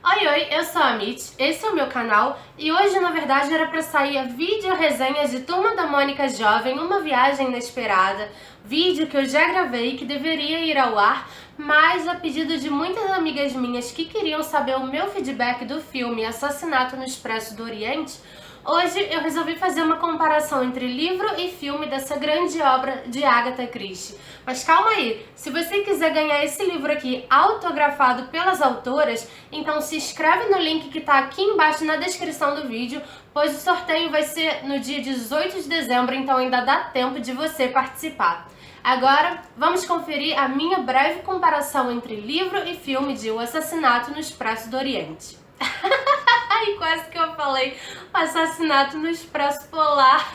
Oi, oi, eu sou a Mitch, esse é o meu canal e hoje na verdade era pra sair a vídeo resenha de Turma da Mônica Jovem, uma viagem inesperada, vídeo que eu já gravei que deveria ir ao ar, mas a pedido de muitas amigas minhas que queriam saber o meu feedback do filme Assassinato no Expresso do Oriente, hoje eu resolvi fazer uma comparação entre livro e filme dessa grande obra de Agatha Christie. Mas calma aí, se você quiser ganhar esse livro aqui autografado pelas autoras, então se inscreve no link que tá aqui embaixo na descrição do vídeo, pois o sorteio vai ser no dia 18 de dezembro, então ainda dá tempo de você participar. Agora, vamos conferir a minha breve comparação entre livro e filme de O Assassinato no Expresso do Oriente. Ai, quase que eu falei o Assassinato no Expresso Polar.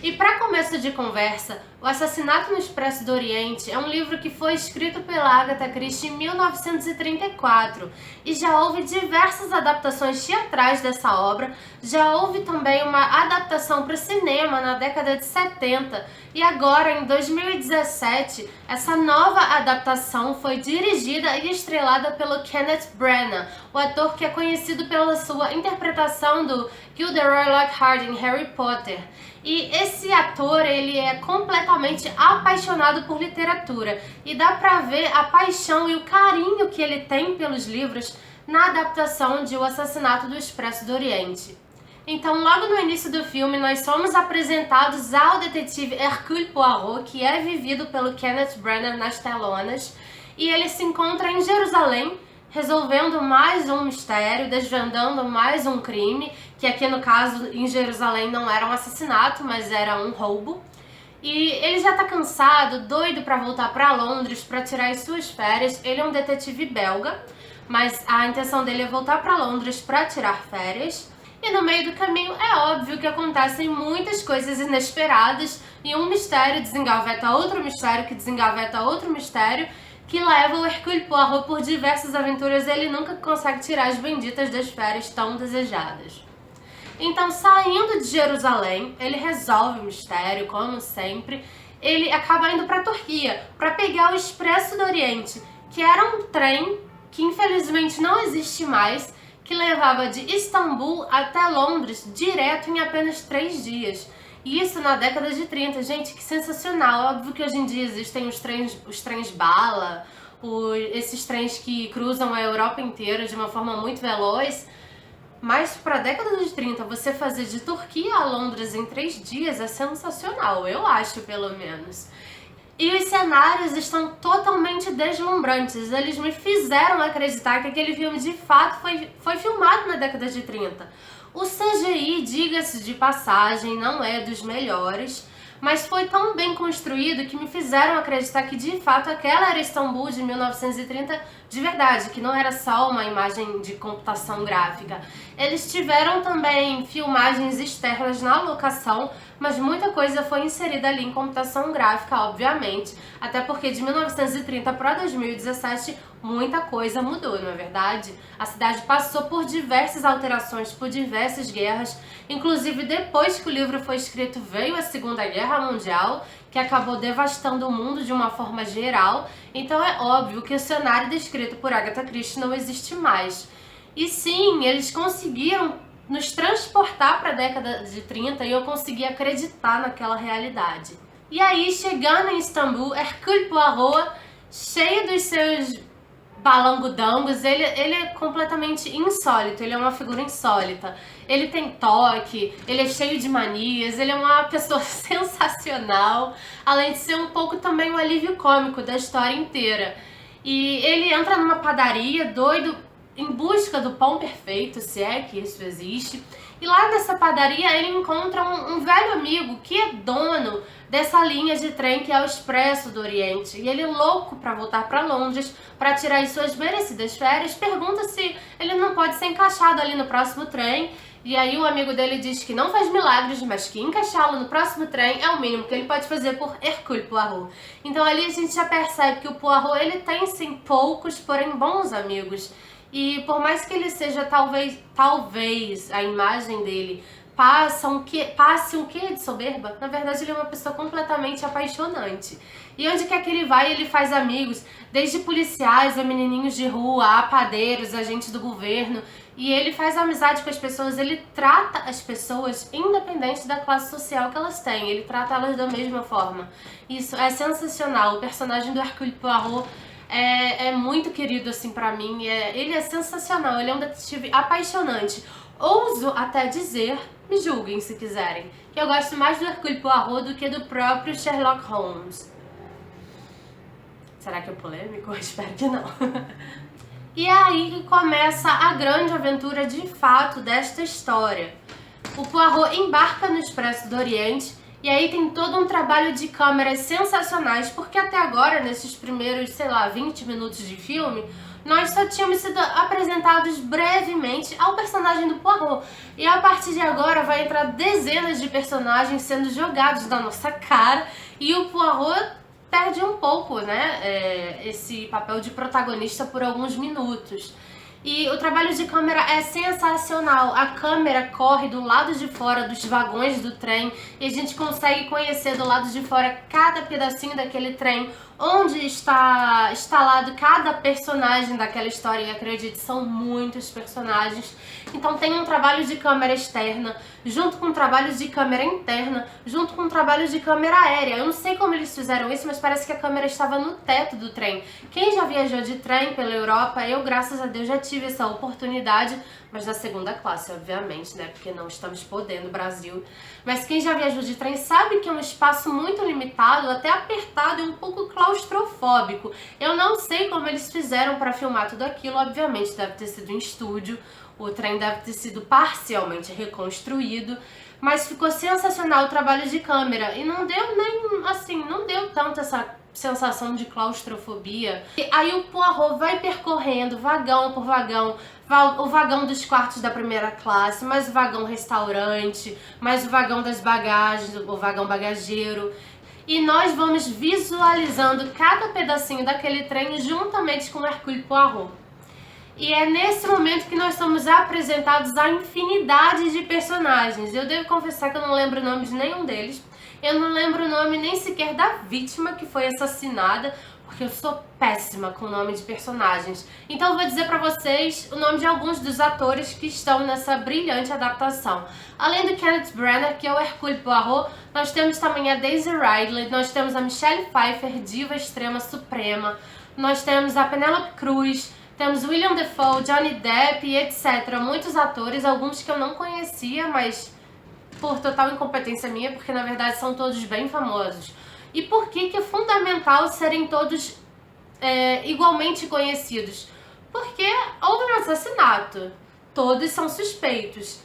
E para começo de conversa, O Assassinato no Expresso do Oriente é um livro que foi escrito pela Agatha Christie em 1934 e já houve diversas adaptações teatrais dessa obra, já houve também uma adaptação para o cinema na década de 70 e agora, em 2017, essa nova adaptação foi dirigida e estrelada pelo Kenneth Branagh, o ator que é conhecido pela sua interpretação do Gilderoy Lockhart em Harry Potter. E esse ator, ele é completamente apaixonado por literatura e dá pra ver a paixão e o carinho que ele tem pelos livros na adaptação de O Assassinato do Expresso do Oriente. Então, logo no início do filme, nós somos apresentados ao detetive Hercule Poirot, que é vivido pelo Kenneth Branagh nas telonas, e ele se encontra em Jerusalém, resolvendo mais um mistério, desvendando mais um crime, que aqui no caso em Jerusalém não era um assassinato, mas era um roubo. E ele já tá cansado, doido pra voltar pra Londres pra tirar as suas férias. Ele é um detetive belga, mas a intenção dele é voltar pra Londres pra tirar férias. E no meio do caminho é óbvio que acontecem muitas coisas inesperadas e um mistério desengaveta outro mistério que desengaveta outro mistério, que leva o Hercule Poirot por diversas aventuras e ele nunca consegue tirar as benditas das férias tão desejadas. Então, saindo de Jerusalém, ele resolve o mistério, como sempre. Ele acaba indo para a Turquia para pegar o Expresso do Oriente, que era um trem que infelizmente não existe mais, que levava de Istambul até Londres direto em apenas 3 dias. E isso na década de 30, gente, que sensacional. Óbvio que hoje em dia existem os trens bala, esses trens que cruzam a Europa inteira de uma forma muito veloz, mas para a década de 30, você fazer de Turquia a Londres em 3 dias é sensacional, eu acho, pelo menos. E os cenários estão totalmente deslumbrantes. Eles me fizeram acreditar que aquele filme de fato foi filmado na década de 30. O CGI, diga-se de passagem, não é dos melhores, mas foi tão bem construído que me fizeram acreditar que de fato aquela era Istambul de 1930 de verdade, que não era só uma imagem de computação gráfica. Eles tiveram também filmagens externas na locação, mas muita coisa foi inserida ali em computação gráfica, obviamente, até porque de 1930 para 2017 muita coisa mudou, não é verdade? A cidade passou por diversas alterações, por diversas guerras, inclusive depois que o livro foi escrito veio a Segunda Guerra Mundial, que acabou devastando o mundo de uma forma geral, então é óbvio que o cenário descrito por Agatha Christie não existe mais. E sim, eles conseguiram nos transportar para a década de 30 e eu consegui acreditar naquela realidade. E aí, chegando em Istambul, Hercule Poirot, cheio dos seus balangudangos, ele é completamente insólito, ele é uma figura insólita. Ele tem toque, ele é cheio de manias, ele é uma pessoa sensacional, além de ser um pouco também o alívio cômico da história inteira. E ele entra numa padaria doido em busca do pão perfeito, se é que isso existe. E lá nessa padaria ele encontra um velho amigo que é dono dessa linha de trem que é o Expresso do Oriente. E ele, louco para voltar para Londres, para tirar as suas merecidas férias, pergunta se ele não pode ser encaixado ali no próximo trem. E aí o amigo dele diz que não faz milagres, mas que encaixá-lo no próximo trem é o mínimo que ele pode fazer por Hercule Poirot. Então ali a gente já percebe que o Poirot, ele tem sim poucos, porém bons amigos. E por mais que ele seja talvez a imagem dele passe um quê de soberba, na verdade ele é uma pessoa completamente apaixonante. E onde quer que ele vai, ele faz amigos, desde policiais a menininhos de rua, a padeiros, agentes do governo. E ele faz amizade com as pessoas, ele trata as pessoas independente da classe social que elas têm, ele trata elas da mesma forma. Isso é sensacional. O personagem do Hercule Poirot é muito querido assim pra mim, ele é sensacional, ele é um detetive apaixonante. Ouso até dizer, me julguem se quiserem, que eu gosto mais do Hercule Poirot do que do próprio Sherlock Holmes. Será que é polêmico? Eu espero que não. E é aí que começa a grande aventura de fato desta história. O Poirot embarca no Expresso do Oriente e aí tem todo um trabalho de câmeras sensacionais, porque até agora, nesses primeiros, 20 minutos de filme, nós só tínhamos sido apresentados brevemente ao personagem do Poirot. E a partir de agora vai entrar dezenas de personagens sendo jogados na nossa cara e o Poirot perde um pouco, né, esse papel de protagonista por alguns minutos. E o trabalho de câmera é sensacional. A câmera corre do lado de fora dos vagões do trem e a gente consegue conhecer do lado de fora cada pedacinho daquele trem, onde está instalado cada personagem daquela história. E acredite, são muitos personagens. Então tem um trabalho de câmera externa, junto com um trabalho de câmera interna, junto com um trabalho de câmera aérea. Eu não sei como eles fizeram isso, mas parece que a câmera estava no teto do trem. Quem já viajou de trem pela Europa, eu, graças a Deus, já tive essa oportunidade, mas na segunda classe, obviamente, né? Porque não estamos podendo, Brasil. Mas quem já viajou de trem sabe que é um espaço muito limitado, até apertado e um pouco claustrofóbico. Eu não sei como eles fizeram para filmar tudo aquilo, obviamente deve ter sido em estúdio, o trem deve ter sido parcialmente reconstruído, mas ficou sensacional o trabalho de câmera e não deu nem, assim, não deu tanto essa sensação de claustrofobia. E aí o Poirot vai percorrendo vagão por vagão, o vagão dos quartos da primeira classe, mais o vagão restaurante, mais o vagão das bagagens, o vagão bagageiro. E nós vamos visualizando cada pedacinho daquele trem juntamente com o Hercule Poirot. E é nesse momento que nós somos apresentados a infinidade de personagens. Eu devo confessar que eu não lembro o nome de nenhum deles. Eu não lembro o nome nem sequer da vítima que foi assassinada, porque eu sou péssima com o nome de personagens. Então eu vou dizer pra vocês o nome de alguns dos atores que estão nessa brilhante adaptação. Além do Kenneth Branagh, que é o Hercule Poirot, nós temos também a Daisy Ridley, nós temos a Michelle Pfeiffer, diva extrema suprema, nós temos a Penélope Cruz, temos William Dafoe, Johnny Depp e etc. Muitos atores, alguns que eu não conhecia, mas por total incompetência minha, porque na verdade são todos bem famosos. E por que é fundamental serem todos igualmente conhecidos? Porque houve um assassinato, todos são suspeitos.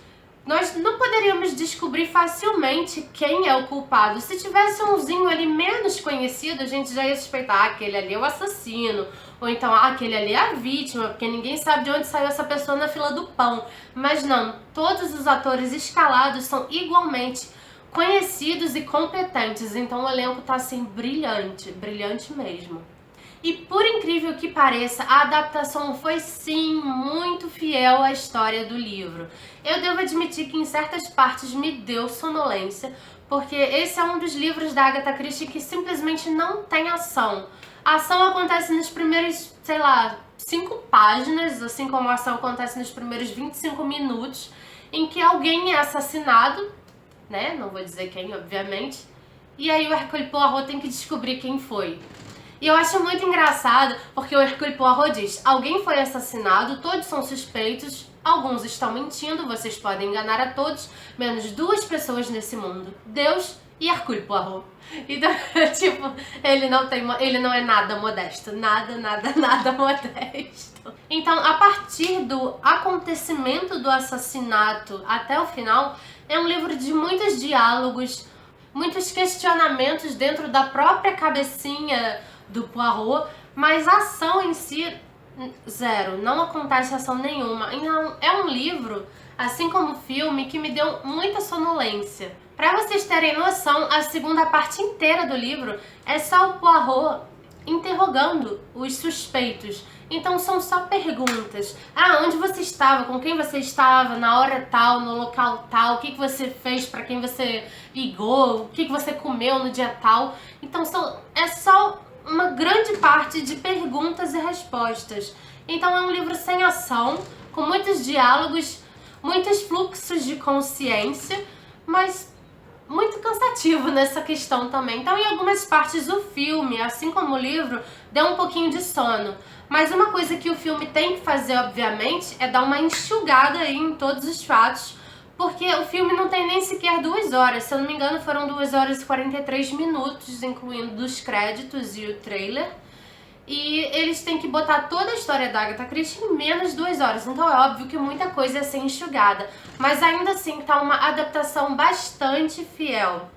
Nós não poderíamos descobrir facilmente quem é o culpado. Se tivesse umzinho ali menos conhecido, a gente já ia suspeitar, aquele ali é o assassino, ou então aquele ali é a vítima, porque ninguém sabe de onde saiu essa pessoa na fila do pão. Mas não, todos os atores escalados são igualmente conhecidos e competentes, então o elenco tá assim brilhante, brilhante mesmo. E por incrível que pareça, a adaptação foi sim muito fiel à história do livro. Eu devo admitir que em certas partes me deu sonolência, porque esse é um dos livros da Agatha Christie que simplesmente não tem ação. A ação acontece nos primeiros, 5 páginas, assim como a ação acontece nos primeiros 25 minutos, em que alguém é assassinado, né? Não vou dizer quem, obviamente, e aí o Hercule Poirot tem que descobrir quem foi. E eu acho muito engraçado, porque o Hercule Poirot diz: alguém foi assassinado, todos são suspeitos, alguns estão mentindo, vocês podem enganar a todos, menos 2 pessoas nesse mundo, Deus e Hercule Poirot. Então, tipo, ele não é nada modesto, nada modesto. Então, a partir do acontecimento do assassinato até o final, é um livro de muitos diálogos, muitos questionamentos dentro da própria cabecinha do Poirot, mas a ação em si, zero, não acontece ação nenhuma. Então, é um livro, assim como o filme, que me deu muita sonolência. Pra vocês terem noção, a segunda parte inteira do livro é só o Poirot interrogando os suspeitos. Então são só perguntas. Ah, onde você estava? Com quem você estava? Na hora tal, no local tal? O que você fez? Para quem você ligou? O que você comeu no dia tal? Então é só uma grande parte de perguntas e respostas. Então é um livro sem ação, com muitos diálogos, muitos fluxos de consciência, mas muito cansativo nessa questão também. Então, em algumas partes do filme, assim como o livro, deu um pouquinho de sono. Mas uma coisa que o filme tem que fazer, obviamente, é dar uma enxugada aí em todos os fatos, porque o filme não tem nem sequer 2 horas. Se eu não me engano, foram 2 horas e 43 minutos, incluindo os créditos e o trailer. E eles têm que botar toda a história da Agatha Christie em menos 2 horas. Então é óbvio que muita coisa ia ser enxugada. Mas ainda assim tá uma adaptação bastante fiel.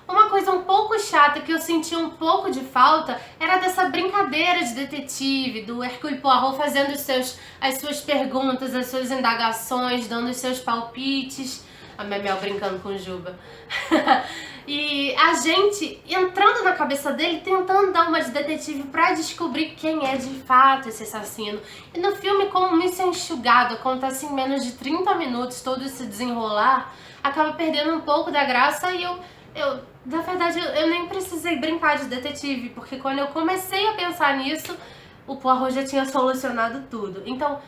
Uma coisa um pouco chata que eu senti um pouco de falta era dessa brincadeira de detetive, do Hercule Poirot fazendo as suas perguntas, as suas indagações, dando os seus palpites. A Memel brincando com o Juba. E a gente entrando na cabeça dele, tentando dar uma de detetive pra descobrir quem é de fato esse assassino. E no filme, como isso é enxugado, acontece em menos de 30 minutos todo esse desenrolar, acaba perdendo um pouco da graça e na verdade, eu nem precisei brincar de detetive, porque quando eu comecei a pensar nisso, o Poirot já tinha solucionado tudo. Então,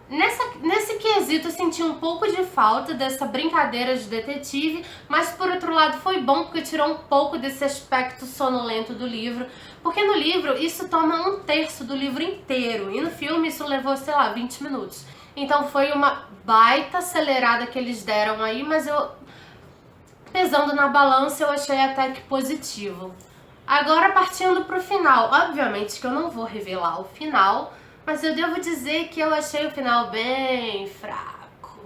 nesse quesito eu senti um pouco de falta dessa brincadeira de detetive, mas por outro lado foi bom porque tirou um pouco desse aspecto sonolento do livro, porque no livro isso toma 1/3 do livro inteiro e no filme isso levou, sei lá, 20 minutos. Então foi uma baita acelerada que eles deram aí, mas pesando na balança eu achei até que positivo. Agora partindo pro final, obviamente que eu não vou revelar o final, mas eu devo dizer que eu achei o final bem fraco.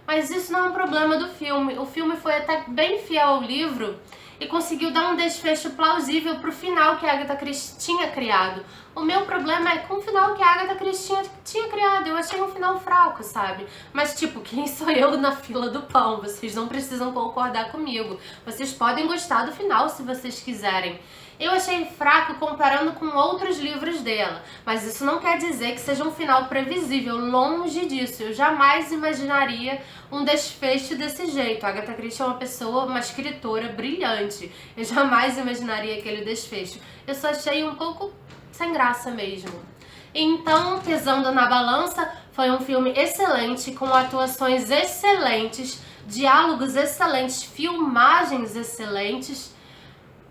Mas isso não é um problema do filme. O filme foi até bem fiel ao livro e conseguiu dar um desfecho plausível pro final que a Agatha Christie tinha criado. O meu problema é com o final que a Agatha Christie tinha criado. Eu achei um final fraco, sabe? Mas tipo, quem sou eu na fila do pão? Vocês não precisam concordar comigo. Vocês podem gostar do final se vocês quiserem. Eu achei fraco comparando com outros livros dela, mas isso não quer dizer que seja um final previsível, longe disso. Eu jamais imaginaria um desfecho desse jeito. A Agatha Christie é uma escritora brilhante. Eu jamais imaginaria aquele desfecho. Eu só achei um pouco sem graça mesmo. Então, pesando na balança, foi um filme excelente, com atuações excelentes, diálogos excelentes, filmagens excelentes,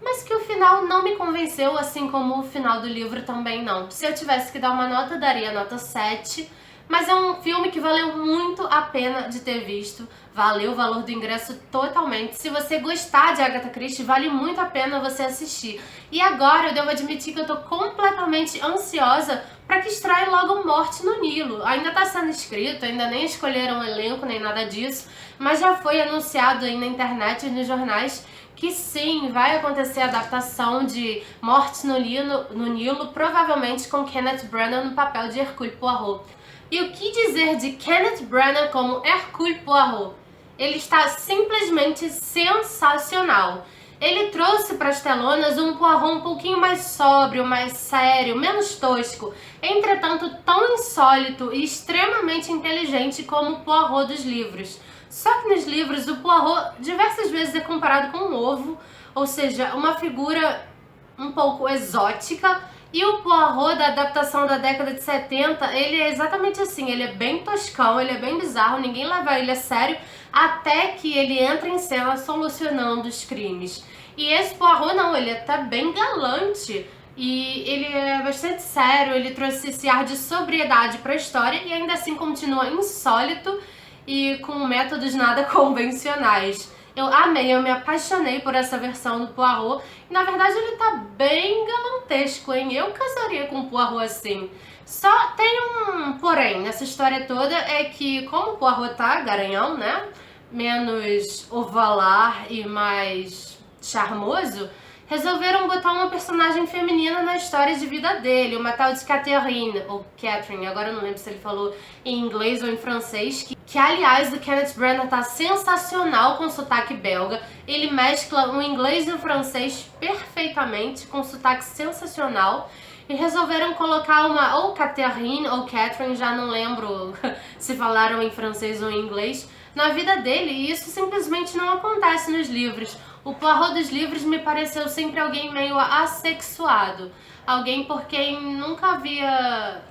mas que o final não me convenceu, assim como o final do livro também não. Se eu tivesse que dar uma nota, daria nota 7, mas é um filme que valeu muito a pena de ter visto, valeu o valor do ingresso totalmente. Se você gostar de Agatha Christie, vale muito a pena você assistir. E agora eu devo admitir que eu tô completamente ansiosa para que estreie logo Morte no Nilo. Ainda tá sendo escrito, ainda nem escolheram o elenco nem nada disso, mas já foi anunciado aí na internet e nos jornais que sim, vai acontecer a adaptação de Morte no Nilo, provavelmente com Kenneth Branagh no papel de Hercule Poirot. E o que dizer de Kenneth Branagh como Hercule Poirot? Ele está simplesmente sensacional. Ele trouxe para as telonas um Poirot um pouquinho mais sóbrio, mais sério, menos tosco, entretanto tão insólito e extremamente inteligente como o Poirot dos livros. Só que nos livros o Poirot diversas vezes é comparado com um ovo, ou seja, uma figura um pouco exótica, e o Poirot da adaptação da década de 70, ele é exatamente assim, ele é bem toscão, ele é bem bizarro, ninguém leva ele a sério, até que ele entra em cena solucionando os crimes. E esse Poirot não, ele é até bem galante, e ele é bastante sério, ele trouxe esse ar de sobriedade para a história e ainda assim continua insólito e com métodos nada convencionais. Eu amei, eu me apaixonei por essa versão do Poirot. E na verdade ele tá bem galantesco, hein? Eu casaria com um Poirot assim. Só tem um porém nessa história toda, é que como o Poirot tá garanhão, né? Menos ovalar e mais charmoso, resolveram botar uma personagem feminina na história de vida dele, uma tal de Catherine, ou Catherine, agora eu não lembro se ele falou em inglês ou em francês, que aliás o Kenneth Branagh tá sensacional com sotaque belga, ele mescla o inglês e o francês perfeitamente, com sotaque sensacional, e resolveram colocar uma ou Catherine ou Catherine, já não lembro se falaram em francês ou em inglês, na vida dele, e isso simplesmente não acontece nos livros. O Poirot dos livros me pareceu sempre alguém meio assexuado, alguém por quem nunca havia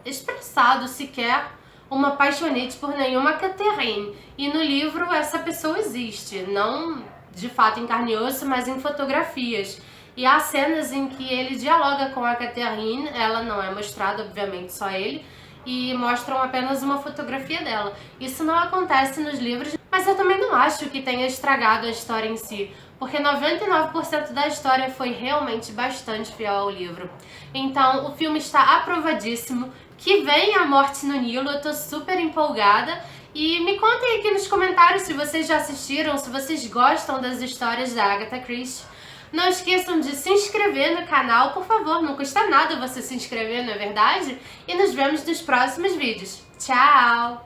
expressado sequer uma paixonite por nenhuma Catherine. E no livro essa pessoa existe, não de fato em carne e osso, mas em fotografias. E há cenas em que ele dialoga com a Catherine, ela não é mostrada, obviamente, só ele, e mostram apenas uma fotografia dela. Isso não acontece nos livros, mas eu também não acho que tenha estragado a história em si, porque 99% da história foi realmente bastante fiel ao livro. Então, o filme está aprovadíssimo. Que vem A Morte no Nilo, eu tô super empolgada. E me contem aqui nos comentários se vocês já assistiram, se vocês gostam das histórias da Agatha Christie. Não esqueçam de se inscrever no canal, por favor, não custa nada você se inscrever, não é verdade? E nos vemos nos próximos vídeos. Tchau!